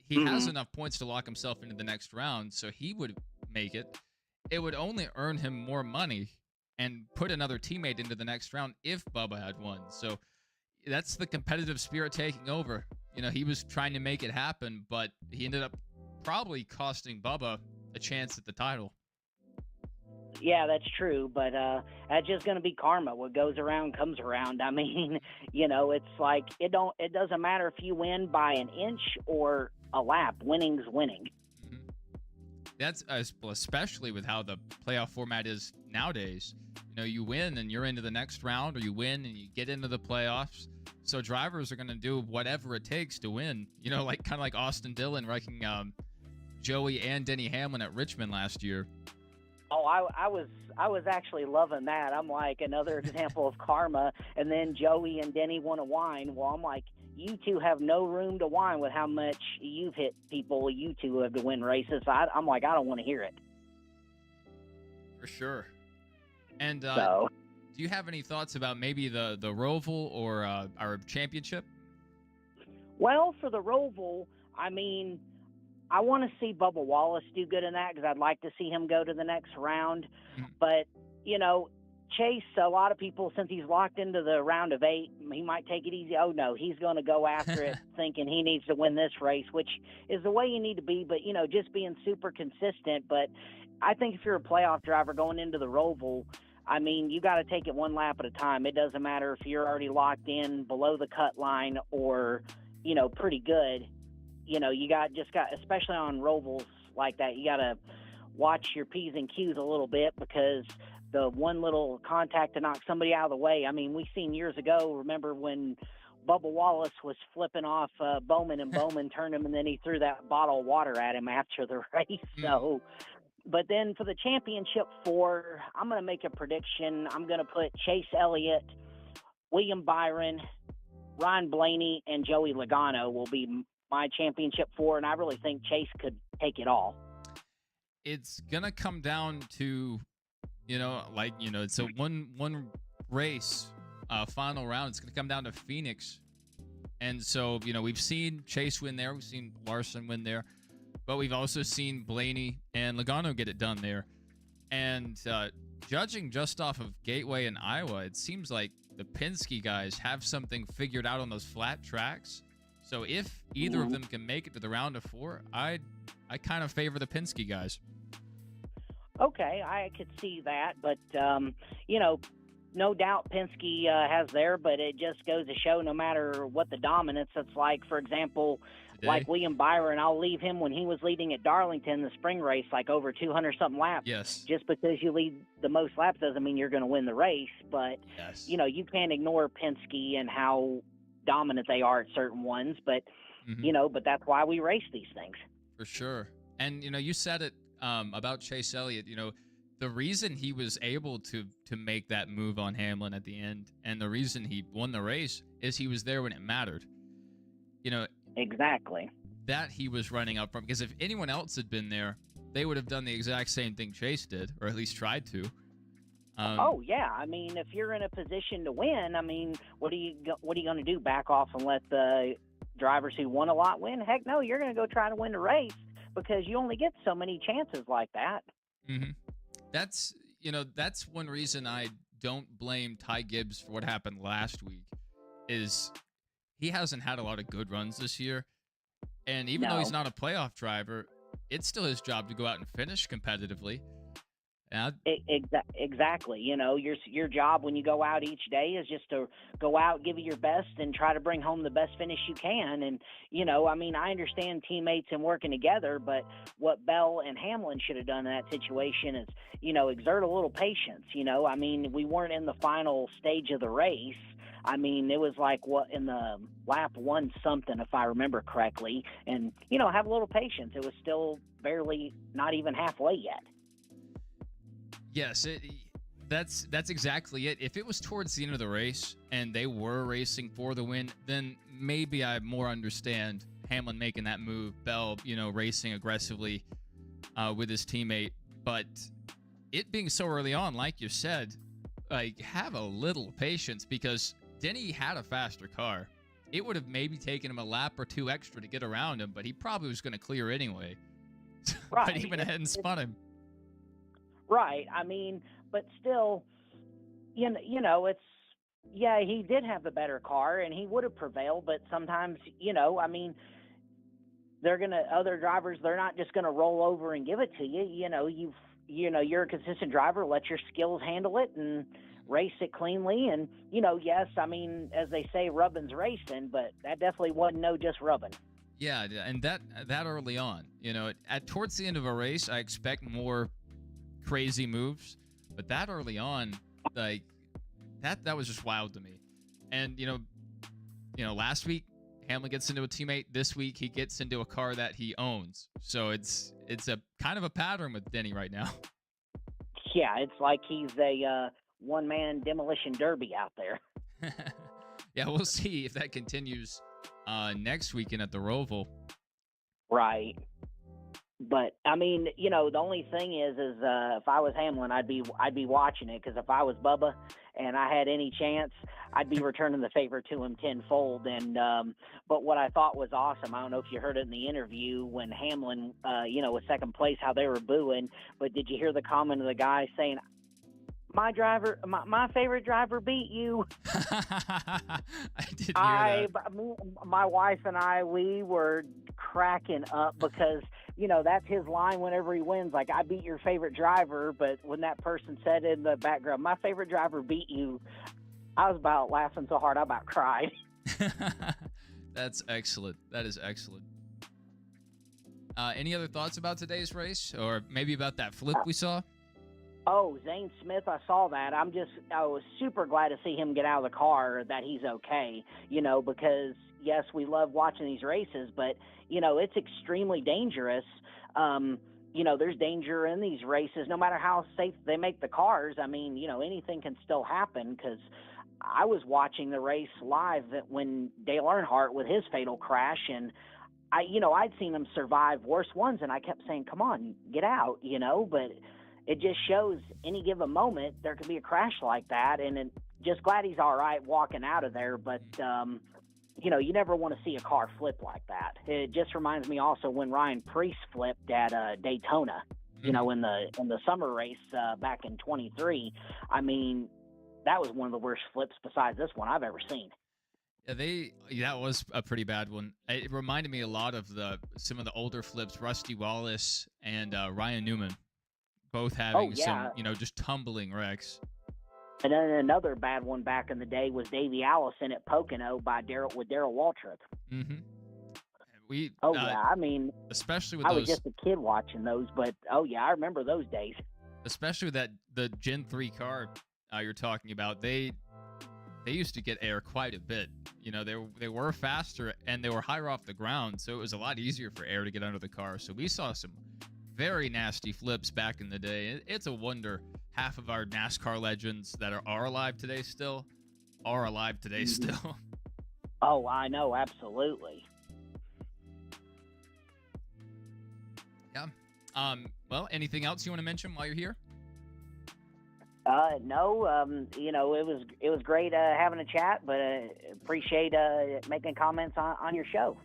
He has enough points to lock himself into the next round, so he would make it. It would only earn him more money and put another teammate into the next round if Bubba had won. So that's the competitive spirit taking over. He was trying to make it happen, but he ended up probably costing Bubba a chance at the title. Yeah, that's true, but that's just going to be karma. What goes around comes around. I mean, it's like it doesn't matter if you win by an inch or a lap. Winning's winning. That's especially with how the playoff format is nowadays. You win and you're into the next round, or you win and you get into the playoffs. So drivers are going to do whatever it takes to win. Kind of like Austin Dillon wrecking Joey and Denny Hamlin at Richmond last year. Oh, I was actually loving that. I'm like, another example of karma. And then Joey and Denny want to whine. Well, I'm like, you two have no room to whine with how much you've hit people you two have to win races. I'm like, I don't want to hear it. For sure. And so, do you have any thoughts about maybe the Roval or our championship? Well, for the Roval, I mean, I want to see Bubba Wallace do good in that because I'd like to see him go to the next round. But, Chase, a lot of people, since he's locked into the round of 8, he might take it easy. Oh, no, he's going to go after it thinking he needs to win this race, which is the way you need to be. But, just being super consistent. But I think if you're a playoff driver going into the Roval, I mean, you got to take it one lap at a time. It doesn't matter if you're already locked in below the cut line or, pretty good. You got, especially on Rovals like that, you got to watch your P's and Q's a little bit because the one little contact to knock somebody out of the way. I mean, we seen years ago, remember when Bubba Wallace was flipping off Bowman and Bowman turned him and then he threw that bottle of water at him after the race. So, but then for the championship 4, I'm going to make a prediction. I'm going to put Chase Elliott, William Byron, Ryan Blaney, and Joey Logano will be my championship 4, and I really think Chase could take it all. It's going to come down to, it's a one race, final round. It's going to come down to Phoenix. And so, we've seen Chase win there. We've seen Larson win there. But we've also seen Blaney and Logano get it done there. And judging just off of Gateway and Iowa, it seems like the Penske guys have something figured out on those flat tracks. So if either of them can make it to the round of 4, I kind of favor the Penske guys. Okay, I could see that, but no doubt Penske has there, but it just goes to show no matter what the dominance, it's like, for example, Today? Like William Byron, I'll leave him when he was leading at Darlington, the spring race, like over 200-something laps. Yes. Just because you lead the most laps doesn't mean you're going to win the race, but, Yes. You can't ignore Penske and how dominant they are at certain ones, but, but that's why we race these things. For sure. And, you said it about Chase Elliott, the reason he was able to make that move on Hamlin at the end and the reason he won the race is he was there when it mattered. Exactly. That he was running up from, because if anyone else had been there, they would have done the exact same thing Chase did, or at least tried to. Oh yeah, I mean, if you're in a position to win, I mean, what are you going to do? Back off and let the drivers who won a lot win? Heck no, you're going to go try to win the race because you only get so many chances like that. That's one reason I don't blame Ty Gibbs for what happened last week. Is he hasn't had a lot of good runs this year, and even though he's not a playoff driver, it's still his job to go out and finish competitively. And Exactly. You know, your job when you go out each day is just to go out, give it your best, and try to bring home the best finish you can. And you know, I mean, I understand teammates and working together, but what Bell and Hamlin should have done in that situation is, you know, exert a little patience. You know, I mean, we weren't in the final stage of the race. I mean, it was like what in the lap one something, if I remember correctly, and you know, have a little patience. It was still barely, not even halfway yet. yes, that's exactly it. If it was towards the end of the race and they were racing for the win, then maybe I more understand Hamlin making that move, Bell, you know, racing aggressively with his teammate. But it being so early on, like you said, like have a little patience because Denny had a faster car. It would have maybe taken him a lap or two extra to get around him, but he probably was going to clear anyway. Right. But he went ahead and spun him. Right. I mean, but still, you know, it's, yeah, he did have the better car and he would have prevailed, but sometimes, you know, I mean, other drivers, they're not just going to roll over and give it to you. You know, you're a consistent driver, let your skills handle it and race it cleanly. And, you know, yes, I mean, as they say, rubbing's racing, but that definitely wasn't just rubbing. Yeah, and that early on, you know, towards the end of a race, I expect more crazy moves, but that early on, like that was just wild to me. And you know, last week Hamlin gets into a teammate. This week he gets into a car that he owns. So it's a kind of a pattern with Denny right now. Yeah, it's like he's a one-man demolition derby out there. Yeah, we'll see if that continues next weekend at the Roval. Right. But I mean, you know, the only thing is if I was Hamlin, I'd be watching it, because if I was Bubba and I had any chance, I'd be returning the favor to him tenfold. And but what I thought was awesome, I don't know if you heard it in the interview when Hamlin, you know, was second place, how they were booing. But did you hear the comment of the guy saying, my favorite driver beat you? I did hear that. My wife and I, we were cracking up because, you know, that's his line whenever he wins. Like, I beat your favorite driver, but when that person said in the background, my favorite driver beat you, I was about laughing so hard I about cried. That's excellent. That is excellent. Any other thoughts about today's race, or maybe about that flip we saw? Oh, Zane Smith, I saw that. I was super glad to see him get out of the car, that he's okay, you know, because, yes, we love watching these races, but, you know, it's extremely dangerous. You know, there's danger in these races, no matter how safe they make the cars. I mean, you know, anything can still happen, because I was watching the race live when Dale Earnhardt with his fatal crash, and I'd seen him survive worse ones, and I kept saying, come on, get out, you know, but it just shows any given moment there could be a crash like that. And just glad he's all right walking out of there. But, you know, you never want to see a car flip like that. It just reminds me also when Ryan Preece flipped at Daytona, you know, in the summer race back in 23. I mean, that was one of the worst flips besides this one I've ever seen. Yeah, that was a pretty bad one. It reminded me a lot of some of the older flips, Rusty Wallace and Ryan Newman. Both having some, you know, just tumbling wrecks. And then another bad one back in the day was Davey Allison at Pocono with Darrell Waltrip. Mm-hmm. I mean, especially with I was just a kid watching those, but I remember those days. Especially with the Gen 3 car you're talking about, they used to get air quite a bit. You know, they were faster and they were higher off the ground, so it was a lot easier for air to get under the car. So we saw some very nasty flips back in the day. It's a wonder half of our NASCAR legends that are alive today still are alive today still. Oh, I know, absolutely. Yeah. Well, anything else you want to mention while you're here? No. You know, it was great having a chat, but appreciate making comments on your show.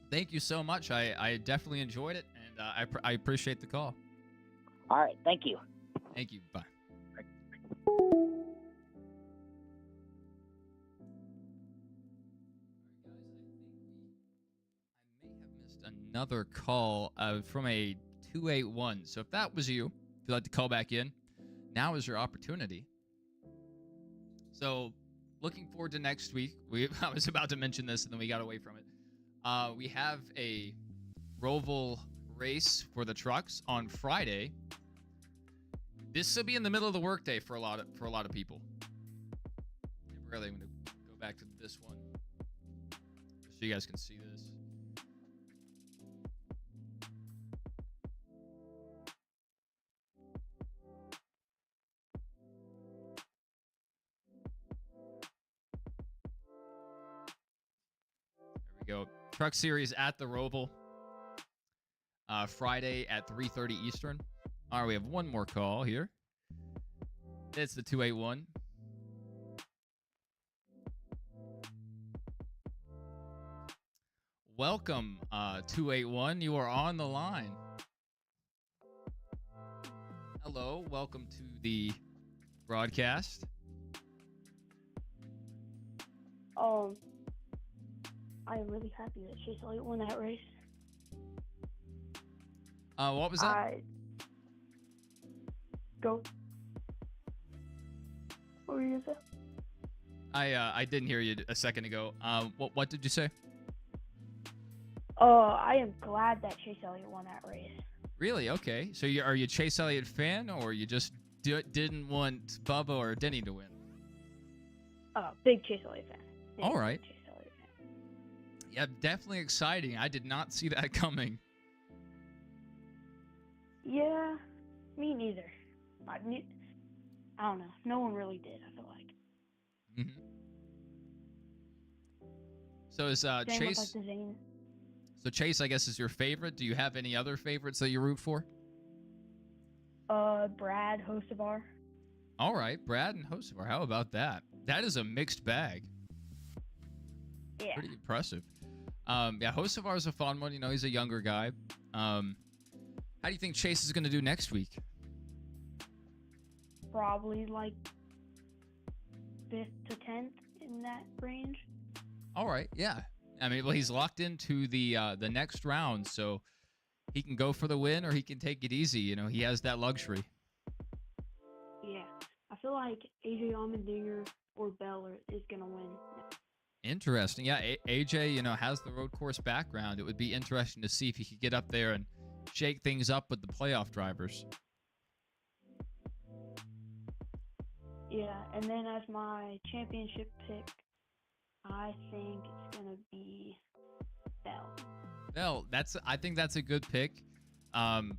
Thank you so much. I definitely enjoyed it. I appreciate the call. All right. Thank you. Thank you. Bye. I may have missed another call from a 281. So if that was you, If you'd like to call back in, now is your opportunity. So, looking forward to next week. I was about to mention this, and then we got away from it. We have a Roval race for the trucks on Friday. This will be in the middle of the workday for a lot of people. Really, I'm going to go back to this one so you guys can see this. There we go. Truck Series at the Roval. Friday at 3:30 Eastern. All right, we have one more call here. It's the 281. Welcome, 281. You are on the line. Hello, welcome to the broadcast. I am really happy that Chase Elliott won that race. What was that? Go. What were you gonna say? I didn't hear you a second ago. What did you say? I am glad that Chase Elliott won that race. Really? Okay. So are you a Chase Elliott fan, or you just didn't want Bubba or Denny to win? Big Chase Elliott fan. All right. Chase Elliott fan. Yeah, definitely exciting. I did not see that coming. Yeah, me neither. I don't know. No one really did, I feel like. Mm-hmm. So is Same Chase? with, like, the Zane. So Chase, I guess, is your favorite. Do you have any other favorites that you root for? Brad Hocevar. All right, Brad and Hocevar. How about that? That is a mixed bag. Yeah. Pretty impressive. Yeah, Hocevar is a fun one. You know, he's a younger guy. How do you think Chase is going to do next week? Probably like 5th to 10th in that range. All right, yeah. I mean, well, he's locked into the next round, so he can go for the win or he can take it easy. You know, he has that luxury. Yeah. I feel like AJ Allmendinger or Bell is going to win. Interesting. Yeah, AJ, you know, has the road course background. It would be interesting to see if he could get up there and shake things up with the playoff drivers. Yeah, and then as my championship pick, I think it's going to be Bell. Bell, I think that's a good pick. I'm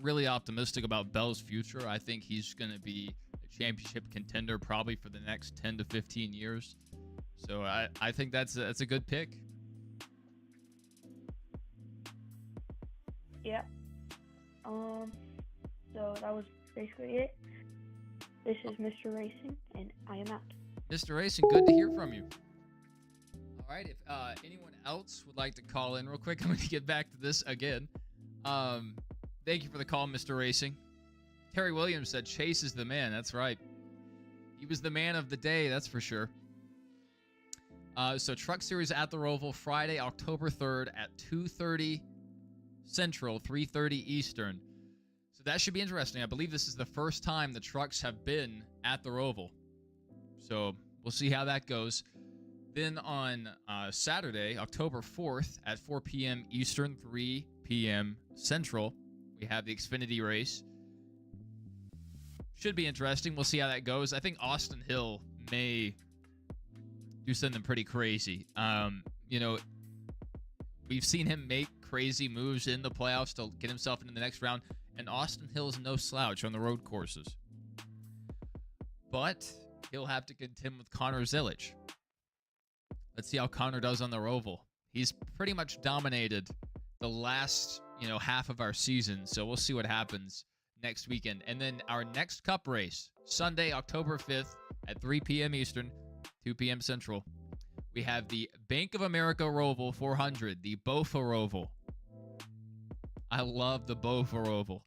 really optimistic about Bell's future. I think he's going to be a championship contender probably for the next 10 to 15 years. So I think that's a good pick. Yeah. So that was basically it. This is Mr. Racing, and I am out. Mr. Racing, good to hear from you. All right, if anyone else would like to call in real quick, I'm going to get back to this again. Thank you for the call, Mr. Racing. Terry Williams said Chase is the man. That's right. He was the man of the day, that's for sure. So Truck Series at the Roval, Friday, October 3rd at 2:30 Central, 3:30 Eastern. So that should be interesting. I believe this is the first time the trucks have been at the Roval. So we'll see how that goes. Then on Saturday, October 4th at 4 p.m. Eastern, 3 p.m. Central, we have the Xfinity race. Should be interesting. We'll see how that goes. I think Austin Hill may do something pretty crazy. You know, we've seen him make crazy moves in the playoffs to get himself into the next round, and Austin Hill is no slouch on the road courses. But he'll have to contend with Connor Zilic. Let's see how Connor does on the Roval. He's pretty much dominated the last, half of our season, so we'll see what happens next weekend. And then our next Cup race, Sunday, October 5th at 3 p.m. Eastern, 2 p.m. Central. We have the Bank of America Roval 400, the BOFA Roval. I love the BOFA Roval.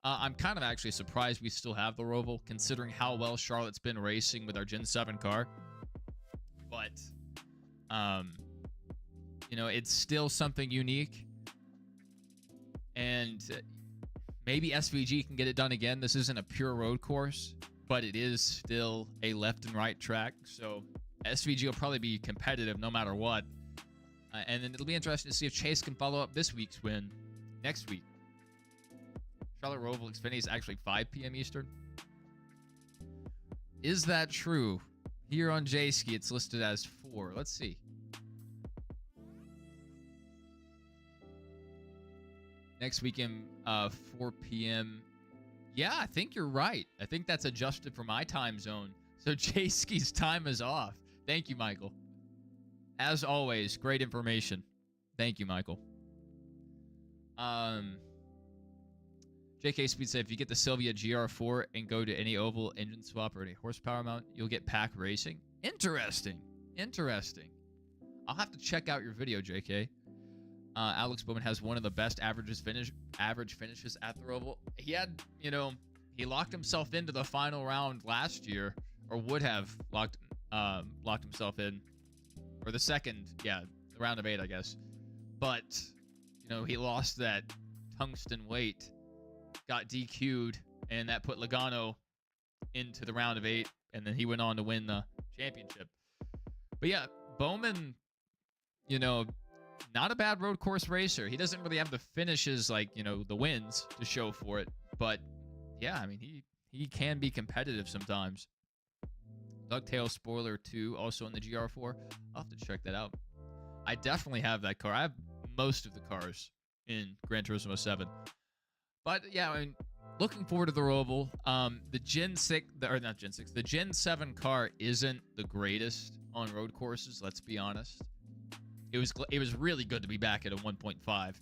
I'm kind of actually surprised we still have the Roval, considering how well Charlotte's been racing with our Gen 7 car. But, it's still something unique. And Maybe SVG can get it done again. This isn't a pure road course, but it is still a left and right track. So SVG will probably be competitive no matter what. And then it'll be interesting to see if Chase can follow up this week's win next week. Charlotte Roval Xfinity is actually 5 p.m. Eastern. Is that true? Here on J-Ski, it's listed as 4. Let's see. Next weekend, 4 p.m. Yeah, I think you're right. I think that's adjusted for my time zone. So J-Ski's time is off. Thank you, Michael. As always, great information. Thank you, Michael. JK Speed said, if you get the Sylvia GR4 and go to any oval engine swap or any horsepower mount, you'll get pack racing. Interesting. Interesting. I'll have to check out your video, JK. Alex Bowman has one of the best average finishes at the Roval. He had, he locked himself into the final round last year, or would have locked himself in, or the second, the round of 8, I guess. But, he lost that tungsten weight, got DQ'd, and that put Logano into the round of 8, and then he went on to win the championship. But yeah, Bowman, not a bad road course racer. He doesn't really have the finishes like, the wins to show for it. But yeah, I mean, he can be competitive sometimes. Ducktail Spoiler 2, also in the GR4. I'll have to check that out. I definitely have that car. I have most of the cars in Gran Turismo 7. But yeah, I mean, looking forward to the Roval. The Gen 6, or not Gen 6, the Gen 7 car isn't the greatest on road courses, let's be honest. It was really good to be back at a 1.5.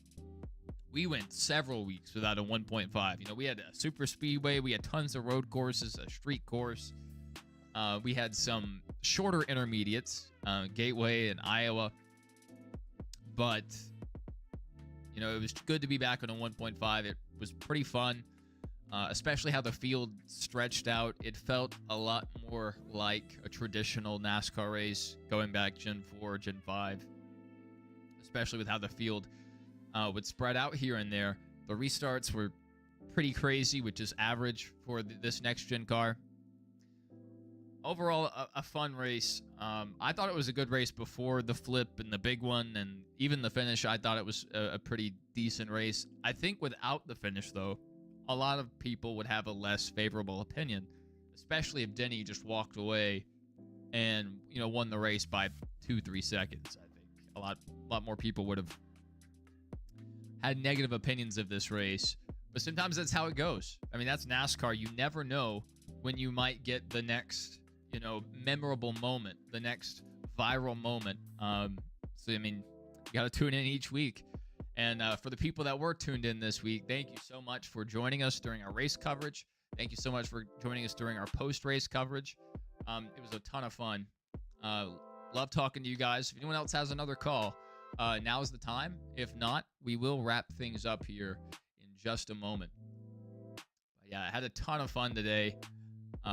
We went several weeks without a 1.5. We had a super speedway. We had tons of road courses, a street course. We had some shorter intermediates, Gateway and Iowa. But, it was good to be back on a 1.5. It was pretty fun, especially how the field stretched out. It felt a lot more like a traditional NASCAR race going back Gen 4, Gen 5. Especially with how the field would spread out here and there. The restarts were pretty crazy, which is average for this next-gen car. Overall, a fun race. I thought it was a good race before the flip and the big one, and even the finish, I thought it was a pretty decent race. I think without the finish, though, a lot of people would have a less favorable opinion, especially if Denny just walked away and, won the race by 2-3 seconds. I think a lot more people would have had negative opinions of this race, but sometimes that's how it goes. I mean, that's NASCAR. You never know when you might get the next, memorable moment, the next viral moment. So, I mean, you got to tune in each week. And for the people that were tuned in this week, thank you so much for joining us during our race coverage. Thank you so much for joining us during our post-race coverage. It was a ton of fun. Love talking to you guys. If anyone else has another call, now's the time. If not, we will wrap things up here in just a moment. But yeah, I had a ton of fun today.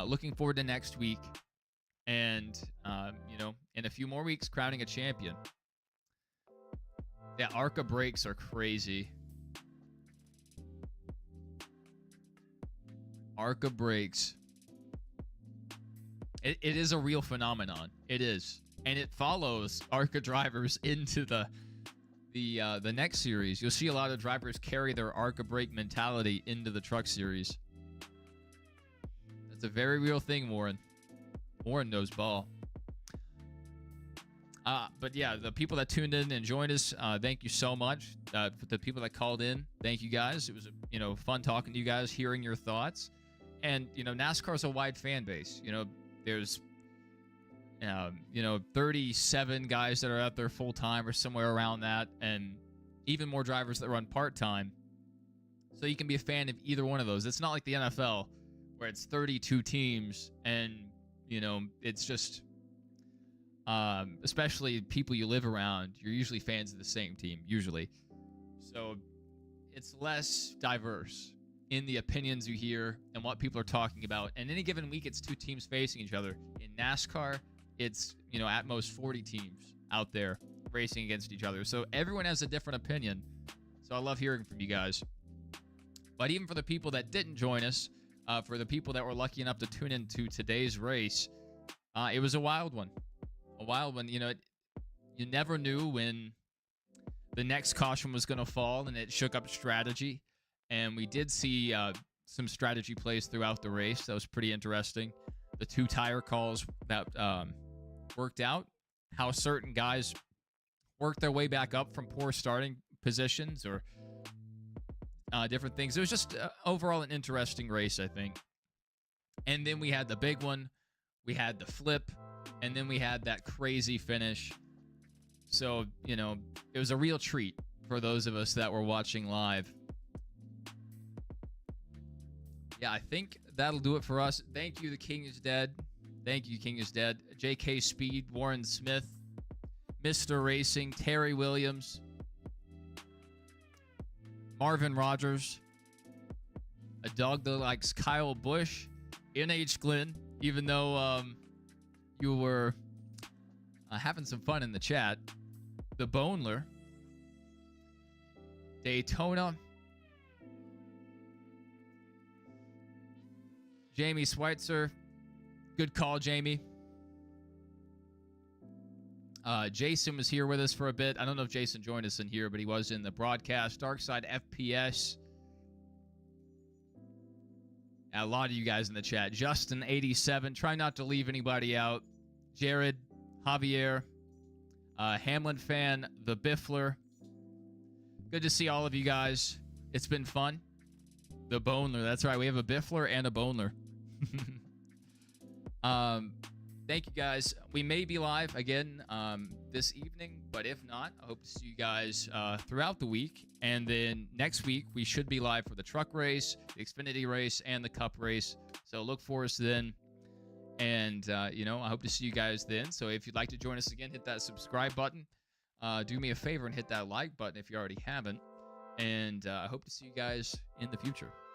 Looking forward to next week. And, in a few more weeks, crowning a champion. Yeah, ARCA brakes are crazy. ARCA brakes. It is a real phenomenon. It is. And it follows ARCA drivers into the next series. You'll see a lot of drivers carry their ARCA brake mentality into the truck series. That's a very real thing, Warren. Warren knows ball. But yeah, the people that tuned in and joined us, thank you so much. For the people that called in, thank you guys. It was fun talking to you guys, hearing your thoughts. And NASCAR's a wide fan base. There's 37 guys that are out there full time or somewhere around that, and even more drivers that run part time. So you can be a fan of either one of those. It's not like the NFL where it's 32 teams and it's just especially people you live around, you're usually fans of the same team, usually. So it's less diverse in the opinions you hear and what people are talking about. And any given week, it's 2 teams facing each other. In NASCAR, it's, at most 40 teams out there racing against each other. So everyone has a different opinion. So I love hearing from you guys. But even for the people that didn't join us, for the people that were lucky enough to tune into today's race, it was a wild one. A wild one. You know, you never knew when the next caution was going to fall, and it shook up strategy. And we did see some strategy plays throughout the race. That was pretty interesting. The 2 tire calls that worked out, how certain guys worked their way back up from poor starting positions or different things. It was just overall an interesting race, I think. And then we had the big one. We had the flip. And then we had that crazy finish. So, you know, it was a real treat for those of us that were watching live. Yeah, I think that'll do it for us. Thank you, The King is Dead. Thank you, King is Dead. JK Speed, Warren Smith, Mr. Racing, Terry Williams, Marvin Rogers, a dog that likes Kyle Busch, NH Glenn, even though you were having some fun in the chat, the Boneler, Daytona, Jamie Schweitzer, good call, Jamie. Jason was here with us for a bit. I don't know if Jason joined us in here, but he was in the broadcast. Darkside FPS. A lot of you guys in the chat. Justin87. Try not to leave anybody out. Jared, Javier, Hamlin fan, the Biffler. Good to see all of you guys. It's been fun. The Boneler. That's right. We have a Biffler and a Boneler. Thank you guys. We may be live again this evening, but if not, I hope to see you guys throughout the week. And then next week, we should be live for the truck race, the Xfinity race, and the Cup race. So look for us then. And, you know, I hope to see you guys then. So if you'd like to join us again, hit that subscribe button. Do me a favor and hit that like button if you already haven't. And I hope to see you guys in the future.